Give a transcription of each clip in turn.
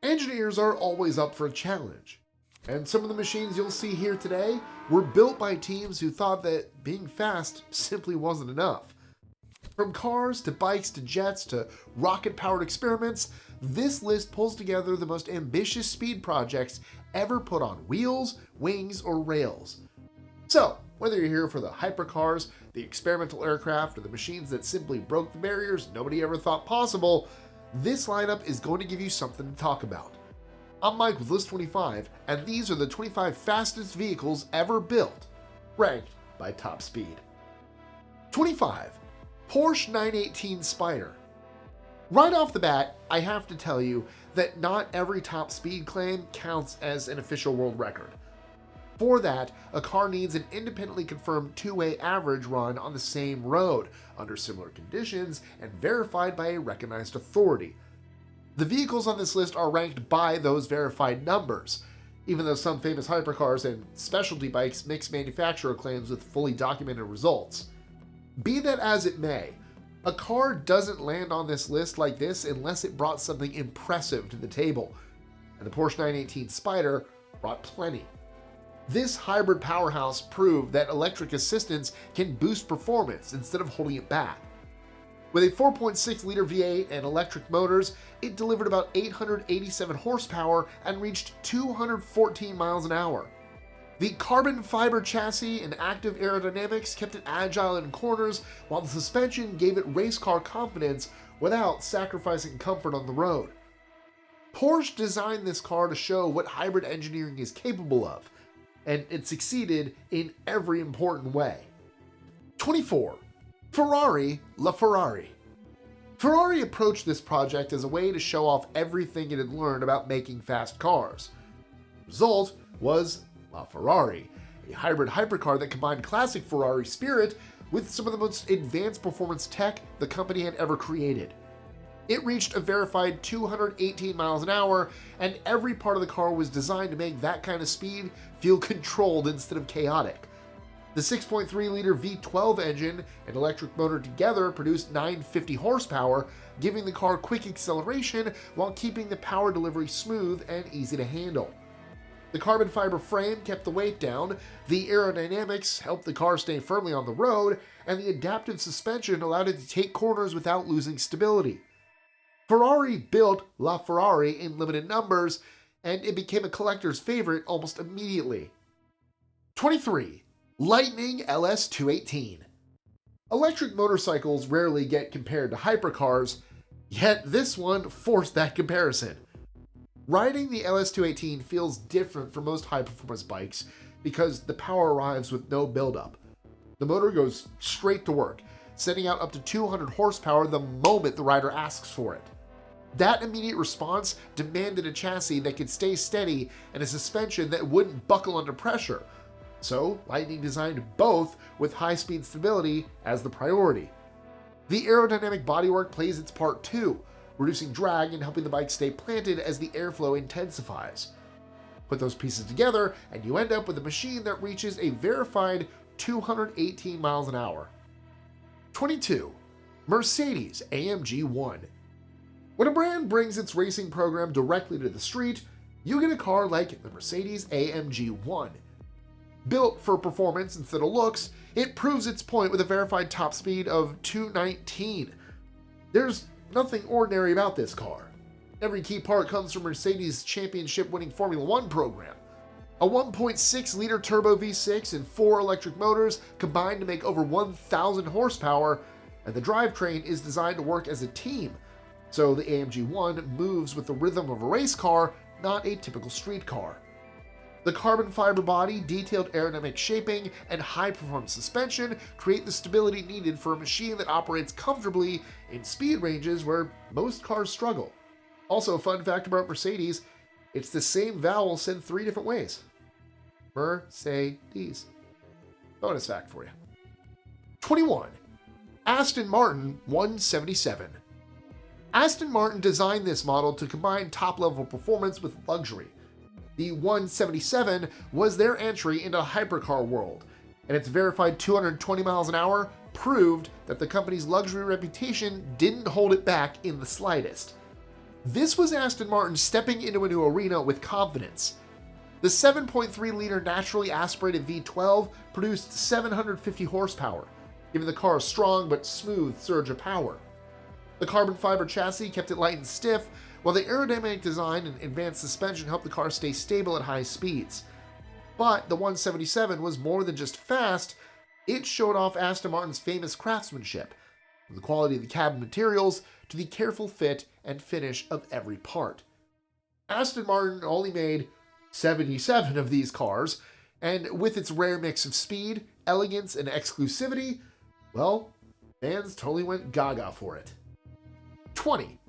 Engineers are always up for a challenge, and some of the machines you'll see here today were built by teams who thought that being fast simply wasn't enough. From cars to bikes to jets to rocket-powered experiments, this list pulls together the most ambitious speed projects ever put on wheels, wings, or rails. So, whether you're here for the hypercars, the experimental aircraft, or the machines that simply broke the barriers nobody ever thought possible, this lineup is going to give you something to talk about. I'm Mike with List 25, and these are the 25 fastest vehicles ever built, ranked by top speed. 25. Porsche 918 Spyder. Right off the bat, I have to tell you that not every top speed claim counts as an official world record. For that, a car needs an independently confirmed two-way average run on the same road, under similar conditions, and verified by a recognized authority. The vehicles on this list are ranked by those verified numbers, even though some famous hypercars and specialty bikes mix manufacturer claims with fully documented results. Be that as it may, a car doesn't land on this list like this unless it brought something impressive to the table, and the Porsche 918 Spyder brought plenty. This hybrid powerhouse proved that electric assistance can boost performance instead of holding it back. With a 4.6-liter V8 and electric motors, it delivered about 887 horsepower and reached 214 miles an hour. The carbon fiber chassis and active aerodynamics kept it agile in corners, while the suspension gave it race car confidence without sacrificing comfort on the road. Porsche designed this car to show what hybrid engineering is capable of, and it succeeded in every important way. 24. Ferrari LaFerrari. Ferrari approached this project as a way to show off everything it had learned about making fast cars. The result was LaFerrari, a hybrid hypercar that combined classic Ferrari spirit with some of the most advanced performance tech the company had ever created. It reached a verified 218 miles an hour, and every part of the car was designed to make that kind of speed feel controlled instead of chaotic. The 6.3-liter V12 engine and electric motor together produced 950 horsepower, giving the car quick acceleration while keeping the power delivery smooth and easy to handle. The carbon fiber frame kept the weight down, the aerodynamics helped the car stay firmly on the road, and the adaptive suspension allowed it to take corners without losing stability. Ferrari built LaFerrari in limited numbers, and it became a collector's favorite almost immediately. 23. Lightning LS218. Electric motorcycles rarely get compared to hypercars, yet this one forced that comparison. Riding the LS218 feels different from most high-performance bikes because the power arrives with no buildup. The motor goes straight to work, sending out up to 200 horsepower the moment the rider asks for it. That immediate response demanded a chassis that could stay steady and a suspension that wouldn't buckle under pressure. So, Lightning designed both with high-speed stability as the priority. The aerodynamic bodywork plays its part too, reducing drag and helping the bike stay planted as the airflow intensifies. Put those pieces together, and you end up with a machine that reaches a verified 218 miles an hour. 22. Mercedes-AMG One. When a brand brings its racing program directly to the street, you get a car like the Mercedes-AMG One. Built for performance instead of looks, it proves its point with a verified top speed of 219. There's nothing ordinary about this car. Every key part comes from Mercedes' championship-winning Formula One program. A 1.6-liter turbo V6 and 4 electric motors combined to make over 1,000 horsepower, and the drivetrain is designed to work as a team, so the AMG One moves with the rhythm of a race car, not a typical street car. The carbon fiber body, detailed aerodynamic shaping, and high-performance suspension create the stability needed for a machine that operates comfortably in speed ranges where most cars struggle. Also, a fun fact about Mercedes, it's the same vowel said 3 different ways. Mercedes. Bonus fact for you. 21. Aston Martin 177. Aston Martin designed this model to combine top-level performance with luxury. The 177 was their entry into hypercar world, and its verified 220 miles an hour proved that the company's luxury reputation didn't hold it back in the slightest. This was Aston Martin stepping into a new arena with confidence. The 7.3-liter naturally aspirated V12 produced 750 horsepower, giving the car a strong but smooth surge of power. The carbon fiber chassis kept it light and stiff, while the aerodynamic design and advanced suspension helped the car stay stable at high speeds. But the 177 was more than just fast, it showed off Aston Martin's famous craftsmanship, from the quality of the cabin materials to the careful fit and finish of every part. Aston Martin only made 77 of these cars, and with its rare mix of speed, elegance, and exclusivity, well, fans totally went gaga for it. 20.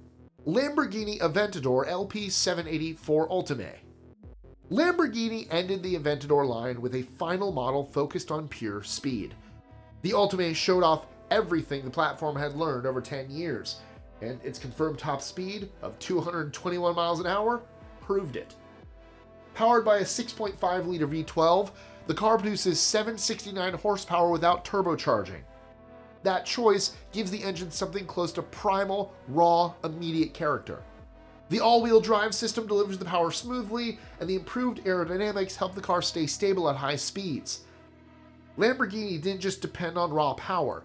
Lamborghini Aventador LP780 Ultimae. Lamborghini ended the Aventador line with a final model focused on pure speed. The Ultimae showed off everything the platform had learned over 10 years, and its confirmed top speed of 221 miles an hour proved it. Powered by a 6.5-liter V12, the car produces 769 horsepower without turbocharging. That choice gives the engine something close to primal, raw, immediate character. The all-wheel drive system delivers the power smoothly, and the improved aerodynamics help the car stay stable at high speeds. Lamborghini didn't just depend on raw power.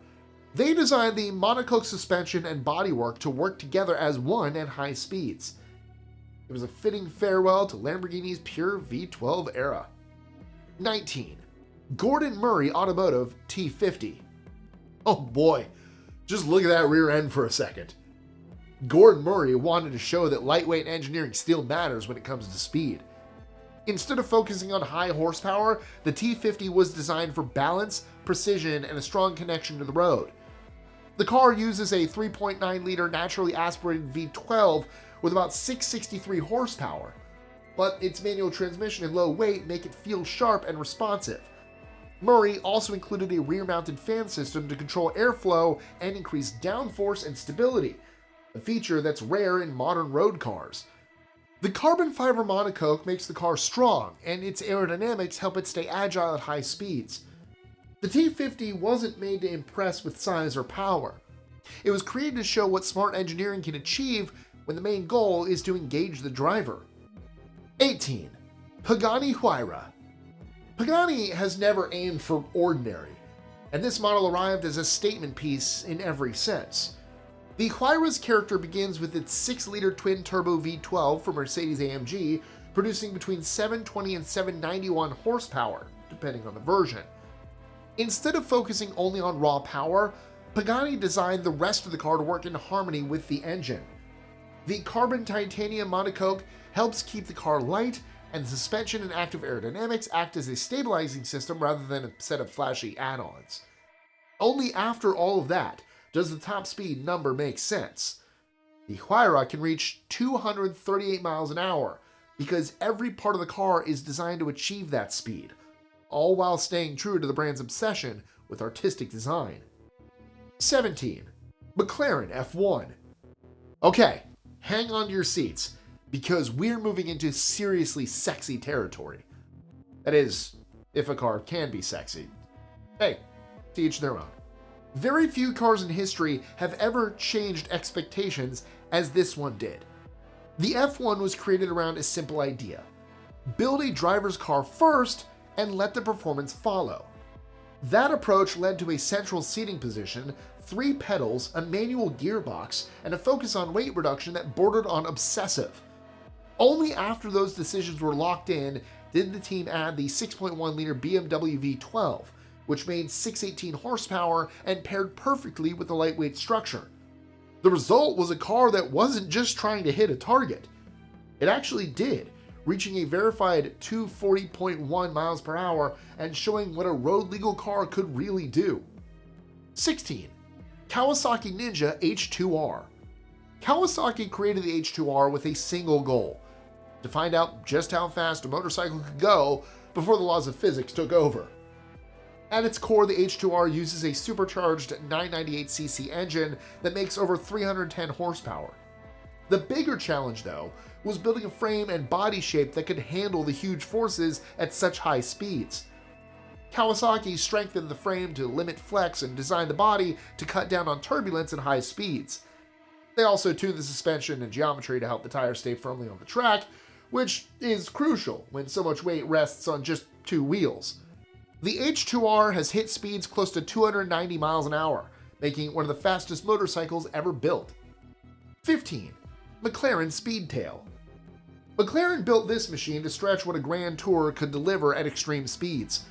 They designed the monocoque suspension and bodywork to work together as one at high speeds. It was a fitting farewell to Lamborghini's pure V12 era. 19. Gordon Murray Automotive T50. Oh boy, just look at that rear end for a second. Gordon Murray wanted to show that lightweight engineering still matters when it comes to speed. Instead of focusing on high horsepower, the T50 was designed for balance, precision, and a strong connection to the road. The car uses a 3.9-liter naturally aspirated V12 with about 663 horsepower, but its manual transmission and low weight make it feel sharp and responsive. Murray also included a rear-mounted fan system to control airflow and increase downforce and stability, a feature that's rare in modern road cars. The carbon fiber monocoque makes the car strong, and its aerodynamics help it stay agile at high speeds. The T50 wasn't made to impress with size or power. It was created to show what smart engineering can achieve when the main goal is to engage the driver. 18. Pagani Huayra. Pagani has never aimed for ordinary, and this model arrived as a statement piece in every sense. The Huayra's character begins with its 6-liter twin-turbo V12 from Mercedes-AMG, producing between 720 and 791 horsepower, depending on the version. Instead of focusing only on raw power, Pagani designed the rest of the car to work in harmony with the engine. The carbon titanium monocoque helps keep the car light, and the suspension and active aerodynamics act as a stabilizing system rather than a set of flashy add-ons. Only after all of that does the top speed number make sense. The Huayra can reach 238 miles an hour because every part of the car is designed to achieve that speed, all while staying true to the brand's obsession with artistic design. 17. McLaren F1. Okay, hang on to your seats, because we're moving into seriously sexy territory. That is, if a car can be sexy. Hey, to each their own. Very few cars in history have ever changed expectations as this one did. The F1 was created around a simple idea: build a driver's car first and let the performance follow. That approach led to a central seating position, 3 pedals, a manual gearbox, and a focus on weight reduction that bordered on obsessive. Only after those decisions were locked in did the team add the 6.1-liter BMW V12, which made 618 horsepower and paired perfectly with the lightweight structure. The result was a car that wasn't just trying to hit a target. It actually did, reaching a verified 240.1 miles per hour and showing what a road-legal car could really do. 16. Kawasaki Ninja H2R. Kawasaki created the H2R with a single goal: to find out just how fast a motorcycle could go before the laws of physics took over. At its core, the H2R uses a supercharged 998cc engine that makes over 310 horsepower. The bigger challenge, though, was building a frame and body shape that could handle the huge forces at such high speeds. Kawasaki strengthened the frame to limit flex and designed the body to cut down on turbulence at high speeds. They also tuned the suspension and geometry to help the tires stay firmly on the track, which is crucial when so much weight rests on just two wheels. The H2R has hit speeds close to 290 miles an hour, making it one of the fastest motorcycles ever built. 15. McLaren Speedtail. McLaren built this machine to stretch what a Grand Tour could deliver at extreme speeds.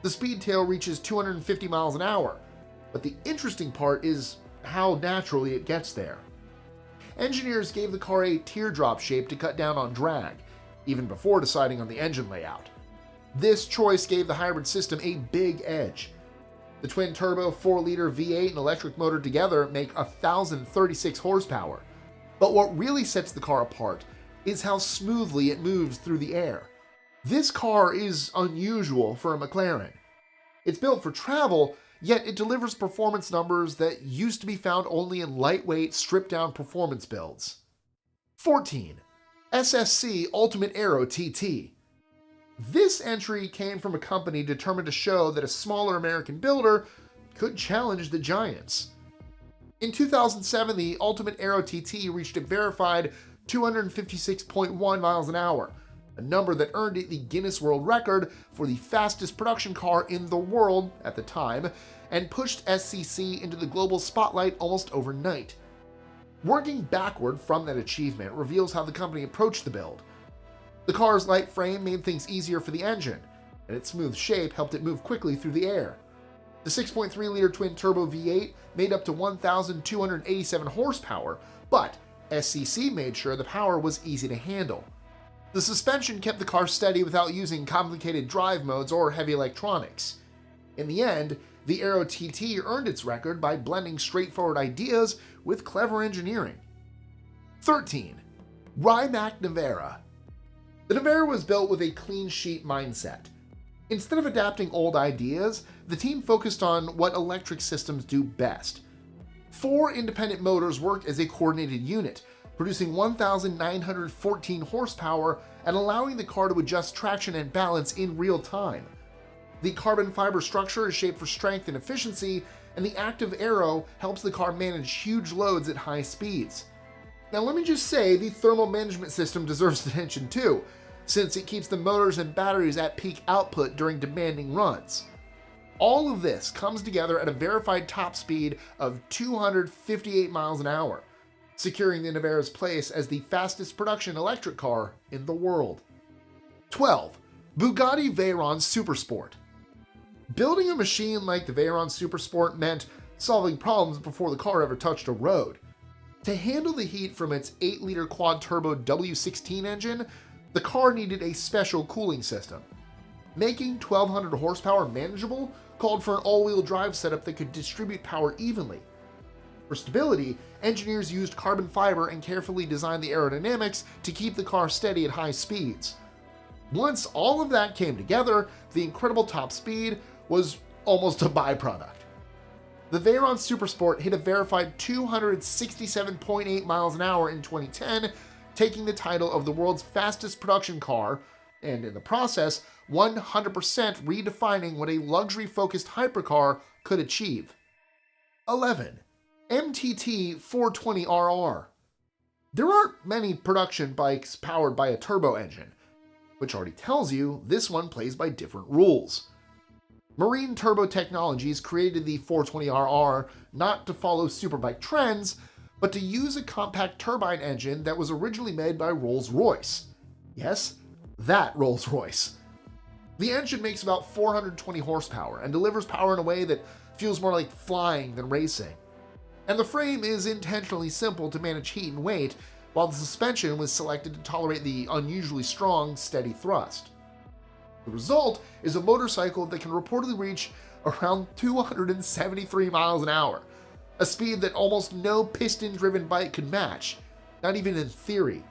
The Speedtail reaches 250 miles an hour, but the interesting part is how naturally it gets there. Engineers gave the car a teardrop shape to cut down on drag, even before deciding on the engine layout. This choice gave the hybrid system a big edge. The twin-turbo 4-liter V8 and electric motor together make 1,036 horsepower, but what really sets the car apart is how smoothly it moves through the air. This car is unusual for a McLaren. It's built for travel, yet it delivers performance numbers that used to be found only in lightweight, stripped-down performance builds. 14. SSC Ultimate Aero TT. This entry came from a company determined to show that a smaller American builder could challenge the giants. In 2007, the Ultimate Aero TT reached a verified 256.1 miles an hour, a number that earned it the Guinness World Record for the fastest production car in the world at the time, and pushed SCC into the global spotlight almost overnight. Working backward from that achievement reveals how the company approached the build. The car's light frame made things easier for the engine, and its smooth shape helped it move quickly through the air. The 6.3-liter twin-turbo V8 made up to 1,287 horsepower, but SCC made sure the power was easy to handle. The suspension kept the car steady without using complicated drive modes or heavy electronics. In the end, the Aero TT earned its record by blending straightforward ideas with clever engineering. 13. Rimac Nevera. The Nevera was built with a clean sheet mindset. Instead of adapting old ideas, the team focused on what electric systems do best. 4 independent motors work as a coordinated unit, producing 1,914 horsepower and allowing the car to adjust traction and balance in real time. The carbon fiber structure is shaped for strength and efficiency, and the active Aero helps the car manage huge loads at high speeds. Now let me just say, the thermal management system deserves attention too, since it keeps the motors and batteries at peak output during demanding runs. All of this comes together at a verified top speed of 258 miles an hour, securing the Nevera's place as the fastest production electric car in the world. 12. Bugatti Veyron Supersport. Building a machine like the Veyron Supersport meant solving problems before the car ever touched a road. To handle the heat from its 8-liter quad-turbo W16 engine, the car needed a special cooling system. Making 1,200 horsepower manageable called for an all-wheel drive setup that could distribute power evenly. For stability, engineers used carbon fiber and carefully designed the aerodynamics to keep the car steady at high speeds. Once all of that came together, the incredible top speed was almost a byproduct. The Veyron Supersport hit a verified 267.8 miles an hour in 2010, taking the title of the world's fastest production car, and in the process, 100% redefining what a luxury-focused hypercar could achieve. 11. MTT 420RR. There aren't many production bikes powered by a turbo engine, which already tells you this one plays by different rules. Marine Turbo Technologies created the 420RR not to follow superbike trends, but to use a compact turbine engine that was originally made by Rolls-Royce. Yes, that Rolls-Royce. The engine makes about 420 horsepower and delivers power in a way that feels more like flying than racing. And the frame is intentionally simple to manage heat and weight, while the suspension was selected to tolerate the unusually strong, steady thrust. The result is a motorcycle that can reportedly reach around 273 miles an hour, a speed that almost no piston-driven bike could match, not even in theory.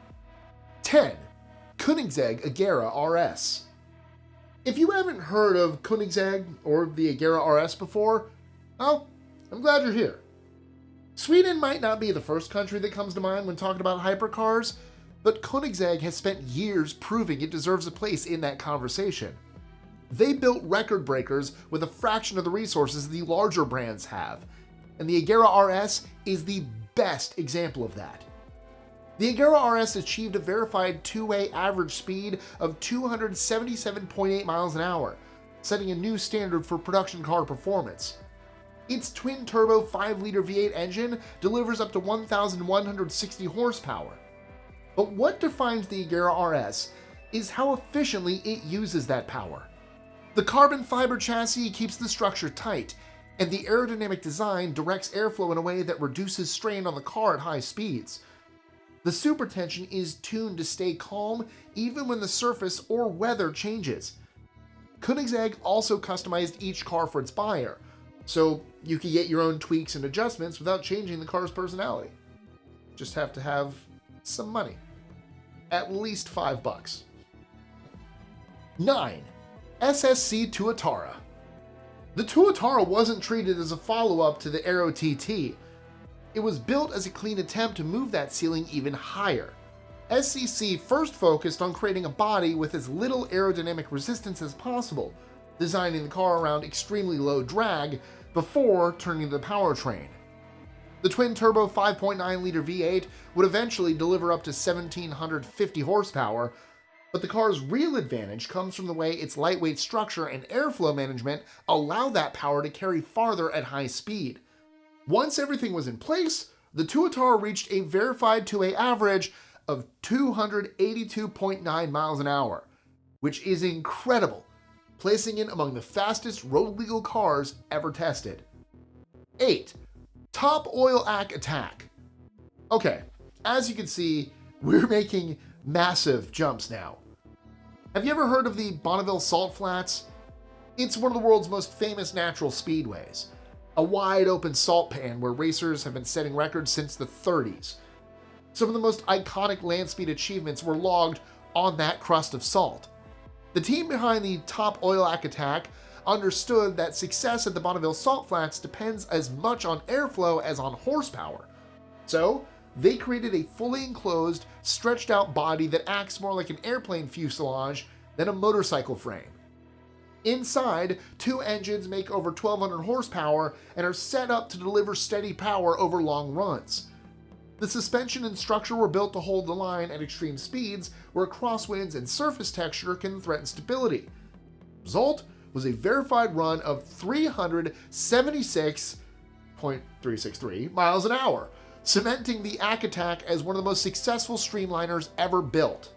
10. Koenigsegg Agera RS. If you haven't heard of Koenigsegg or the Agera RS before, well, I'm glad you're here. Sweden might not be the first country that comes to mind when talking about hypercars, but Koenigsegg has spent years proving it deserves a place in that conversation. They built record breakers with a fraction of the resources the larger brands have, and the Agera RS is the best example of that. The Agera RS achieved a verified two-way average speed of 277.8 miles an hour, setting a new standard for production car performance. Its twin-turbo 5-liter V8 engine delivers up to 1,160 horsepower. But what defines the Agera RS is how efficiently it uses that power. The carbon fiber chassis keeps the structure tight, and the aerodynamic design directs airflow in a way that reduces strain on the car at high speeds. The supertension is tuned to stay calm even when the surface or weather changes. Koenigsegg also customized each car for its buyer, so you can get your own tweaks and adjustments without changing the car's personality. Just have to have some money. At least $5. 9. SSC Tuatara. The Tuatara wasn't treated as a follow-up to the Aero TT. It was built as a clean attempt to move that ceiling even higher. SCC first focused on creating a body with as little aerodynamic resistance as possible, designing the car around extremely low drag before turning to the powertrain. The twin-turbo 5.9-liter V8 would eventually deliver up to 1,750 horsepower, but the car's real advantage comes from the way its lightweight structure and airflow management allow that power to carry farther at high speed. Once everything was in place, the Tuatara reached a verified 2A average of 282.9 miles an hour, which is incredible, placing it among the fastest road-legal cars ever tested. 8. Top Oil-Ack attack. Okay, as you can see, we're making massive jumps now. Have you ever heard of the Bonneville Salt Flats? It's one of the world's most famous natural speedways. A wide open salt pan where racers have been setting records since the 30s. Some of the most iconic land speed achievements were logged on that crust of salt. The team behind the Top Oil-Ack attack understood that success at the Bonneville Salt Flats depends as much on airflow as on horsepower. So, they created a fully enclosed, stretched out body that acts more like an airplane fuselage than a motorcycle frame. Inside, two engines make over 1,200 horsepower and are set up to deliver steady power over long runs. The suspension and structure were built to hold the line at extreme speeds where crosswinds and surface texture can threaten stability. Result was a verified run of 376.363 miles an hour, cementing the Ack attack as one of the most successful streamliners ever built.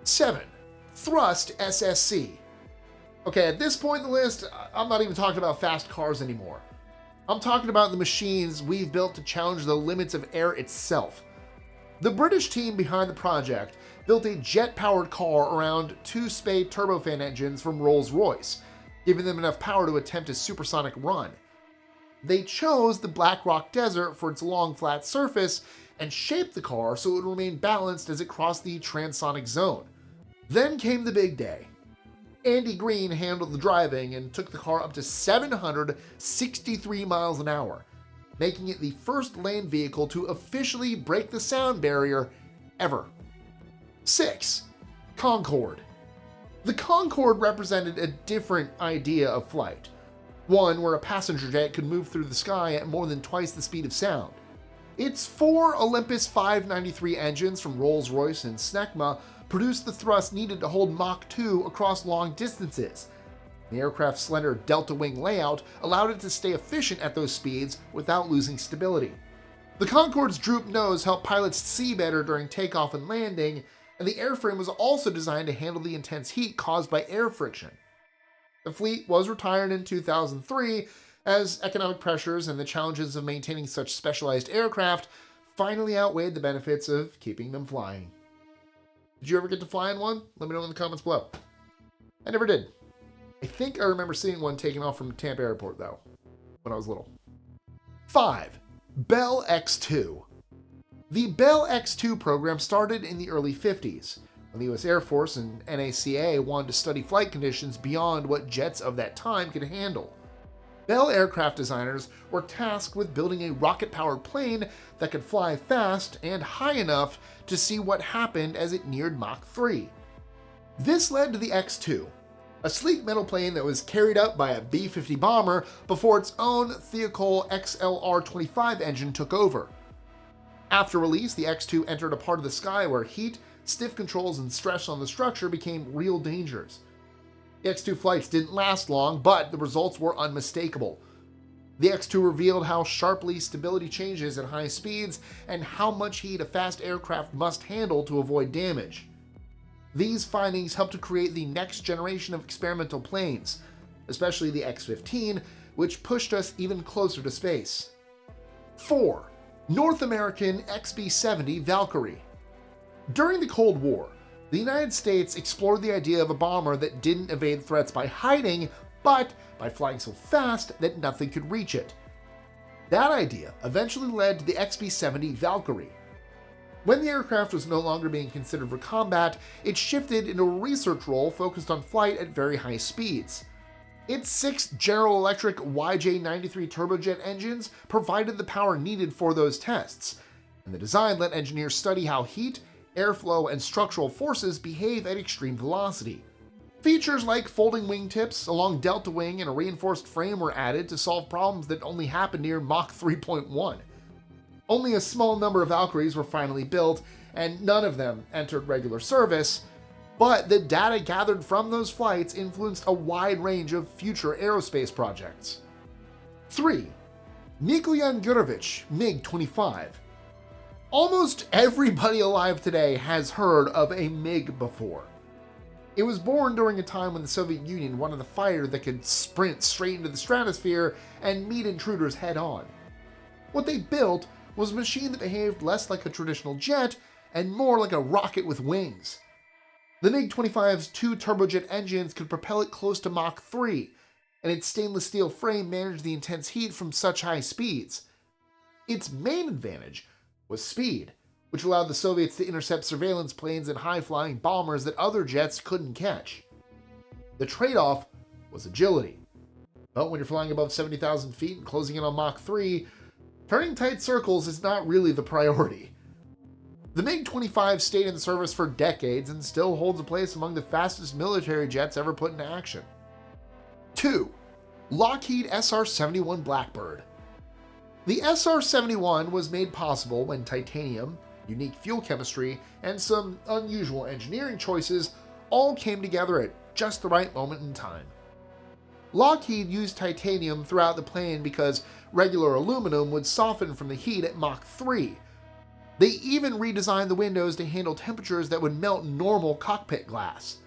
7. ThrustSSC. Okay, at this point in the list, I'm not even talking about fast cars anymore. I'm talking about the machines we've built to challenge the limits of air itself. The British team behind the project built a jet-powered car around two Spey turbofan engines from Rolls-Royce, giving them enough power to attempt a supersonic run. They chose the Black Rock Desert for its long, flat surface and shaped the car so it would remain balanced as it crossed the transonic zone. Then came the big day. Andy Green handled the driving and took the car up to 763 miles an hour, making it the first land vehicle to officially break the sound barrier ever. 6. Concorde. The Concorde represented a different idea of flight, one where a passenger jet could move through the sky at more than twice the speed of sound. Its four Olympus 593 engines from Rolls-Royce and Snecma produced the thrust needed to hold Mach 2 across long distances. The aircraft's slender delta wing layout allowed it to stay efficient at those speeds without losing stability. The Concorde's drooped nose helped pilots see better during takeoff and landing, and the airframe was also designed to handle the intense heat caused by air friction. The fleet was retired in 2003 as economic pressures and the challenges of maintaining such specialized aircraft finally outweighed the benefits of keeping them flying. Did you ever get to fly in one? Let me know in the comments below. I never did. I think I remember seeing one taking off from Tampa Airport, though, when I was little. 5. Bell X2. The Bell X2 program started in the early 50s, when the US Air Force and NACA wanted to study flight conditions beyond what jets of that time could handle. Bell aircraft designers were tasked with building a rocket-powered plane that could fly fast and high enough to see what happened as it neared Mach 3. This led to the X2, a sleek metal plane that was carried up by a B-50 bomber before its own Thiokol XLR-25 engine took over. After release, the X2 entered a part of the sky where heat, stiff controls, and stress on the structure became real dangers. The X2 flights didn't last long, but the results were unmistakable. The X2 revealed how sharply stability changes at high speeds and how much heat a fast aircraft must handle to avoid damage. These findings helped to create the next generation of experimental planes, especially the X-15, which pushed us even closer to space. 4. North American XB-70 Valkyrie. During the Cold War, the United States explored the idea of a bomber that didn't evade threats by hiding, but by flying so fast that nothing could reach it. That idea eventually led to the XB-70 Valkyrie. When the aircraft was no longer being considered for combat, it shifted into a research role focused on flight at very high speeds. Its 6 General Electric YJ93 turbojet engines provided the power needed for those tests, and the design let engineers study how heat, airflow, and structural forces behave at extreme velocity. Features like folding wingtips, a long delta wing, and a reinforced frame were added to solve problems that only happened near Mach 3.1. Only a small number of Valkyries were finally built, and none of them entered regular service, but the data gathered from those flights influenced a wide range of future aerospace projects. 3. Mikoyan-Gurevich MiG-25. Almost everybody alive today has heard of a MiG before. It was born during a time when the Soviet Union wanted a fighter that could sprint straight into the stratosphere and meet intruders head-on. What they built was a machine that behaved less like a traditional jet and more like a rocket with wings. The MiG-25's 2 turbojet engines could propel it close to Mach 3, and its stainless steel frame managed the intense heat from such high speeds. Its main advantage was speed, which allowed the Soviets to intercept surveillance planes and high-flying bombers that other jets couldn't catch. The trade-off was agility. But when you're flying above 70,000 feet and closing in on Mach 3, turning tight circles is not really the priority. The MiG-25 stayed in service for decades and still holds a place among the fastest military jets ever put into action. 2. Lockheed SR-71 Blackbird. The SR-71 was made possible when titanium, unique fuel chemistry, and some unusual engineering choices all came together at just the right moment in time. Lockheed used titanium throughout the plane because regular aluminum would soften from the heat at Mach 3. They even redesigned the windows to handle temperatures that would melt normal cockpit glass.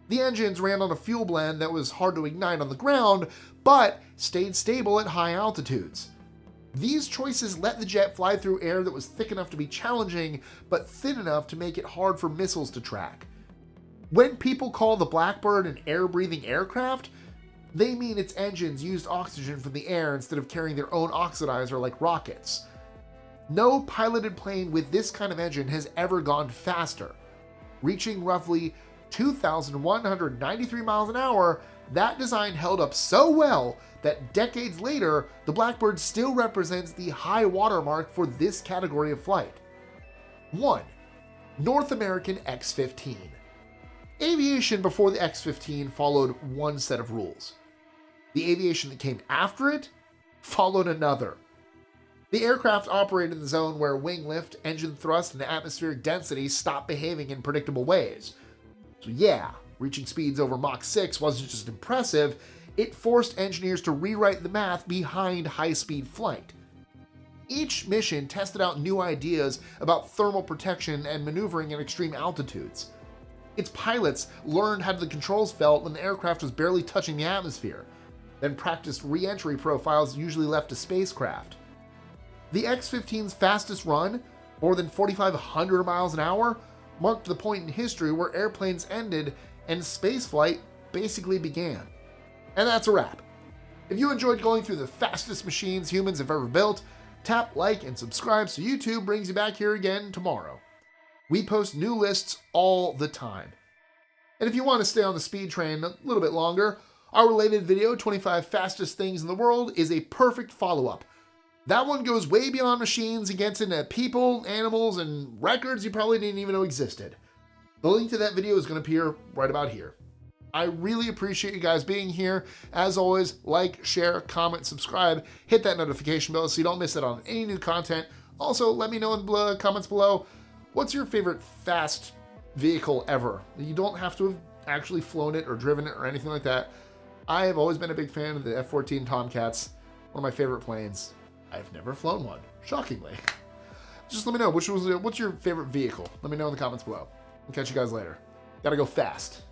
The engines ran on a fuel blend that was hard to ignite on the ground, but stayed stable at high altitudes. These choices let the jet fly through air that was thick enough to be challenging, but thin enough to make it hard for missiles to track. When people call the Blackbird an air-breathing aircraft, they mean its engines used oxygen from the air instead of carrying their own oxidizer like rockets. No piloted plane with this kind of engine has ever gone faster. Reaching roughly 2,193 miles an hour, that design held up so well that decades later, the Blackbird still represents the high watermark for this category of flight. 1. North American X-15. Aviation before the X-15 followed one set of rules. The aviation that came after it followed another. The aircraft operated in the zone where wing lift, engine thrust, and atmospheric density stopped behaving in predictable ways. So yeah, reaching speeds over Mach 6 wasn't just impressive, it forced engineers to rewrite the math behind high-speed flight. Each mission tested out new ideas about thermal protection and maneuvering at extreme altitudes. Its pilots learned how the controls felt when the aircraft was barely touching the atmosphere, then practiced re-entry profiles usually left to spacecraft. The X-15's fastest run, more than 4,500 miles an hour, marked the point in history where airplanes ended and spaceflight basically began. And that's a wrap. If you enjoyed going through the fastest machines humans have ever built, tap like and subscribe so YouTube brings you back here again tomorrow. We post new lists all the time. And if you want to stay on the speed train a little bit longer, our related video, 25 Fastest Things in the World, is a perfect follow-up. That one goes way beyond machines and gets into people, animals, and records you probably didn't even know existed. The link to that video is going to appear right about here. I really appreciate you guys being here. As always, like, share, comment, subscribe, hit that notification bell so you don't miss out on any new content Also, let me know in the comments below, what's your favorite fast vehicle ever? You don't have to have actually flown it or driven it or anything like that. I have always been a big fan of the F-14 Tomcats, one of my favorite planes. I've never flown one, shockingly. Just let me know, what's your favorite vehicle? Let me know in the comments below. I'll catch you guys later. Gotta go fast.